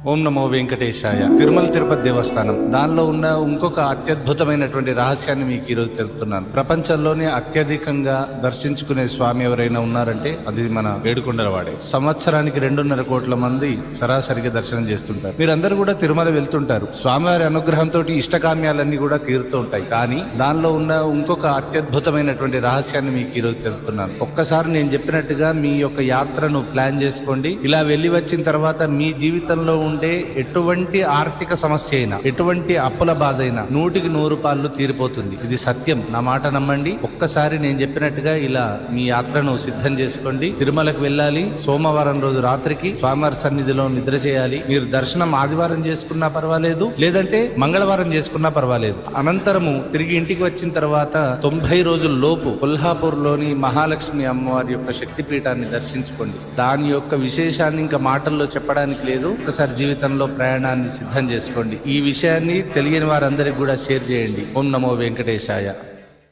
ఓం నమో వెంకటేశాయ. తిరుమల తిరుపతి దేవస్థానం దానిలో ఉన్న ఇంకొక అత్యద్భుతమైనటువంటి రహస్యాన్ని మీకు ఈరోజు తెలుపుతున్నాను. ప్రపంచంలోనే అత్యధికంగా దర్శించుకునే స్వామి ఎవరైనా ఉన్నారంటే అది మన ఏడుకొండలవాడే. సంవత్సరానికి 2.5 కోట్ల మంది సరాసరిగా దర్శనం చేస్తుంటారు. మీరందరూ కూడా తిరుమల వెళ్తుంటారు. స్వామివారి అనుగ్రహంతో ఇష్టకామ్యాలన్నీ కూడా తీరుతూ ఉంటాయి. కానీ దానిలో ఉన్న ఇంకొక అత్యద్భుతమైనటువంటి రహస్యాన్ని మీకు ఈరోజు తెలుపుతున్నాను. ఒక్కసారి నేను చెప్పినట్టుగా మీ యొక్క యాత్రను ప్లాన్ చేసుకోండి. ఇలా వెళ్ళి వచ్చిన తర్వాత మీ జీవితంలో ఉండే ఎటువంటి ఆర్థిక సమస్య అయినా, ఎటువంటి అప్పుల బాధ అయినా 100% తీరిపోతుంది. ఇది సత్యం, నా మాట నమ్మండి. ఒక్కసారి నేను చెప్పినట్టుగా ఇలా మీ యాత్రను సిద్ధం చేసుకోండి. తిరుమలకు వెళ్ళాలి. సోమవారం రోజు రాత్రికి స్వామివారి సన్నిధిలో నిద్ర చేయాలి. మీరు దర్శనం ఆదివారం చేసుకున్నా పర్వాలేదు, లేదంటే మంగళవారం చేసుకున్నా పర్వాలేదు. అనంతరము తిరిగి ఇంటికి వచ్చిన తర్వాత 90 రోజుల లోపు కొల్హాపూర్ లోని మహాలక్ష్మి అమ్మవారి యొక్క శక్తిపీఠాన్ని దర్శించుకోండి. దాని యొక్క విశేషాన్ని ఇంకా మాటల్లో చెప్పడానికి లేదు. ఒకసారి జీవితంలో ప్రయాణాన్ని సిద్ధం చేసుకోండి. ఈ విషయాన్ని తెలియని వారందరికీ కూడా షేర్ చేయండి. ఓం నమో వెంకటేశాయ.